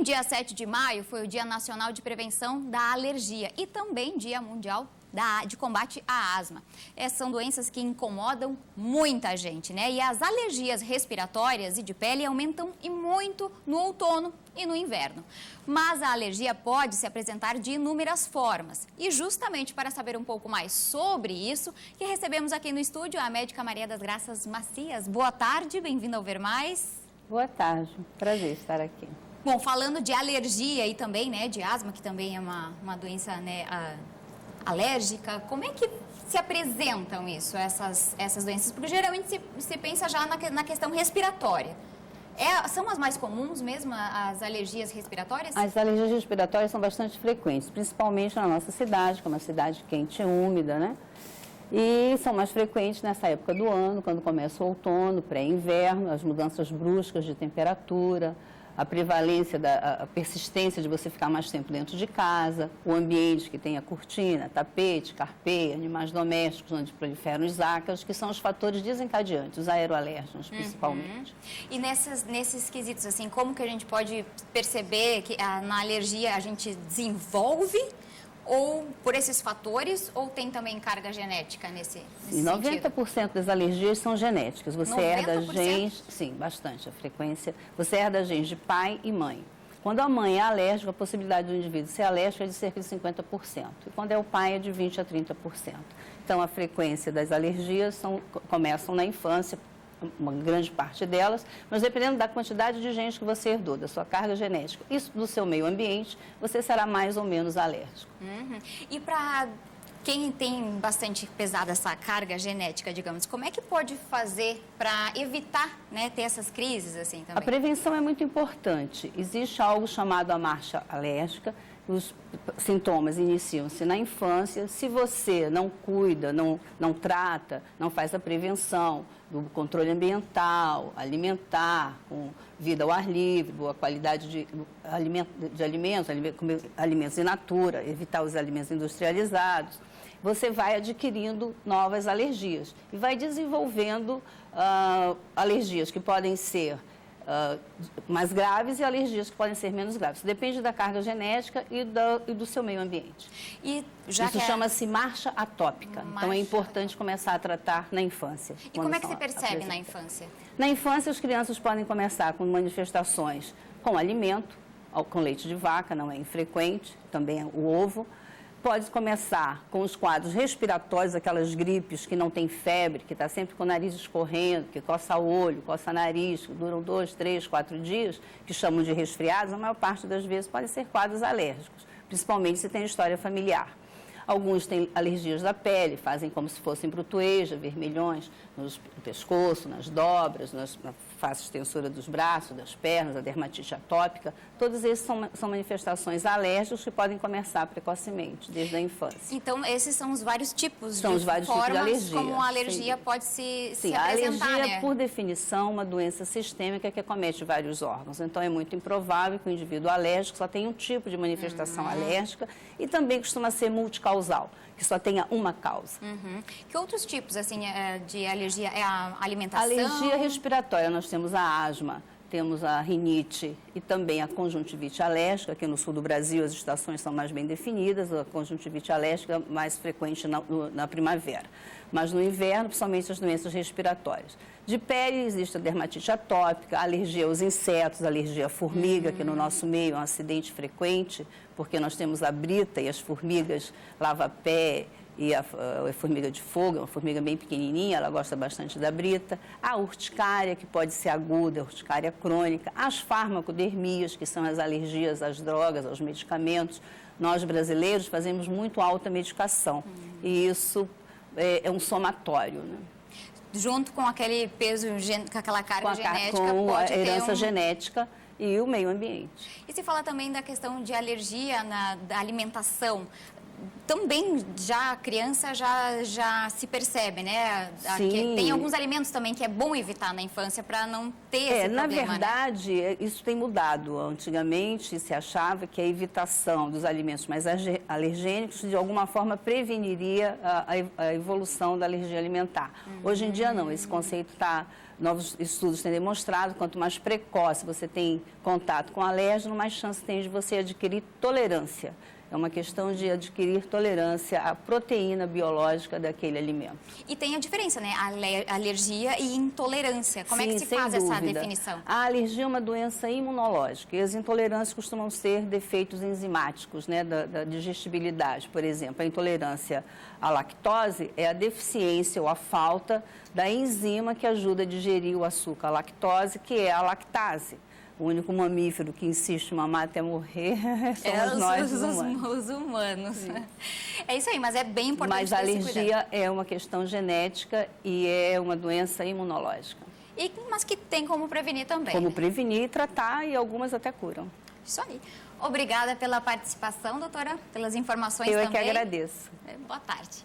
dia 7 de maio foi o Dia Nacional de Prevenção da Alergia e também Dia Mundial de combate à asma. Essas são doenças que incomodam muita gente, né? E as alergias respiratórias e de pele aumentam e muito no outono e no inverno. Mas a alergia pode se apresentar de inúmeras formas. E justamente para saber um pouco mais sobre isso, que recebemos aqui no estúdio a médica Maria das Graças Macias. Boa tarde, bem-vinda ao Ver Mais. Boa tarde, prazer estar aqui. Bom, falando de alergia e também, né, de asma, que também é uma doença, né, alérgica, como é que se apresentam essas doenças? Porque geralmente se pensa já na questão respiratória. São as mais comuns mesmo, as alergias respiratórias? As alergias respiratórias são bastante frequentes, principalmente na nossa cidade, que é uma cidade quente e úmida, né? E são mais frequentes nessa época do ano, quando começa o outono, pré-inverno, as mudanças bruscas de temperatura, a prevalência, a persistência de você ficar mais tempo dentro de casa, o ambiente que tem a cortina, tapete, carpê, animais domésticos onde proliferam os ácaros, que são os fatores desencadeantes, os aeroalérgenos principalmente. E nesses quesitos, assim, como que a gente pode perceber que na alergia a gente desenvolve ou por esses fatores, ou tem também carga genética nesse sentido? 90% das alergias são genéticas. Você 90%? herda genes, sim, bastante, a frequência. Você herda genes de pai e mãe. Quando a mãe é alérgica, a possibilidade do indivíduo ser alérgico é de cerca de 50%. E quando é o pai, é de 20% a 30%. Então, a frequência das alergias começam na infância, uma grande parte delas, mas dependendo da quantidade de genes que você herdou, da sua carga genética, isso do seu meio ambiente, você será mais ou menos alérgico. E para quem tem bastante pesada essa carga genética, digamos, como é que pode fazer para evitar, né, ter essas crises assim também? A prevenção é muito importante. Existe algo chamado a marcha alérgica. Os sintomas iniciam-se na infância. Se você não cuida, não trata, não faz a prevenção do controle ambiental, alimentar, com vida ao ar livre, boa qualidade de alimentos, comer alimentos in natura, evitar os alimentos industrializados, você vai adquirindo novas alergias e vai desenvolvendo alergias que podem ser mais graves e alergias que podem ser menos graves. Depende da carga genética e do seu meio ambiente. Isso chama-se marcha atópica. Então, é importante começar a tratar na infância. E como é que se percebe na infância? Na infância, as crianças podem começar com manifestações com alimento, com leite de vaca, não é infrequente, também o ovo. Pode começar com os quadros respiratórios, aquelas gripes que não tem febre, que está sempre com o nariz escorrendo, que coça o olho, coça o nariz, que duram 2, 3, 4 dias, que chamam de resfriados, a maior parte das vezes podem ser quadros alérgicos, principalmente se tem história familiar. Alguns têm alergias da pele, fazem como se fossem brutueja, vermelhões no pescoço, nas dobras, na face extensora dos braços, das pernas, a dermatite atópica. Todos esses são manifestações alérgicas que podem começar precocemente, desde a infância. Então, esses são os vários tipos são de os vários tipos de alergia. Como a alergia pode se apresentar, a alergia, né? Por definição, uma doença sistêmica que acomete vários órgãos. Então, é muito improvável que o indivíduo alérgico só tenha um tipo de manifestação alérgica e também costuma ser multicausal, que só tenha uma causa. Que outros tipos, assim, de alergia? É a alimentação? Alergia respiratória, nós temos a asma, temos a rinite e também a conjuntivite alérgica. Aqui no sul do Brasil as estações são mais bem definidas, a conjuntivite alérgica é mais frequente na primavera. Mas no inverno, principalmente as doenças respiratórias. De pele existe a dermatite atópica, a alergia aos insetos, a alergia à formiga, que no nosso meio é um acidente frequente, porque nós temos a brita e as formigas lava-pé, e a formiga de fogo, é uma formiga bem pequenininha, ela gosta bastante da brita. A urticária, que pode ser aguda, a urticária crônica. As farmacodermias, que são as alergias às drogas, aos medicamentos. Nós, brasileiros, fazemos muito alta medicação. E isso é um somatório, né? Junto com aquele peso, com aquela carga genética, com pode a herança ter genética e o meio ambiente. E se fala também da questão de alergia da alimentação. também já a criança já se percebe, né? Sim. Tem alguns alimentos também que é bom evitar na infância para não ter esse na problema, verdade, né? isso tem mudado. Antigamente se achava que a evitação dos alimentos mais alergênicos de alguma forma preveniria a evolução da alergia alimentar. Hoje em dia não, esse conceito novos estudos têm demonstrado, quanto mais precoce você tem contato com alérgeno, mais chance tem de você adquirir tolerância. É uma questão de adquirir tolerância à proteína biológica daquele alimento. E tem a diferença, né? Alergia e intolerância. Como é que se faz essa definição? A alergia é uma doença imunológica e as intolerâncias costumam ser defeitos enzimáticos, né, da digestibilidade. Por exemplo, a intolerância à lactose é a deficiência ou a falta da enzima que ajuda a digerir o açúcar, a lactose, que é a lactase. O único mamífero que insiste em mamar até morrer somos nós, os humanos. Sim. É isso aí, mas é bem importante. Mas a alergia é uma questão genética e é uma doença imunológica. Mas que tem como prevenir também. Como né? prevenir, tratar e algumas até curam. Isso aí. Obrigada pela participação, doutora, pelas informações também. Eu é que agradeço. Boa tarde.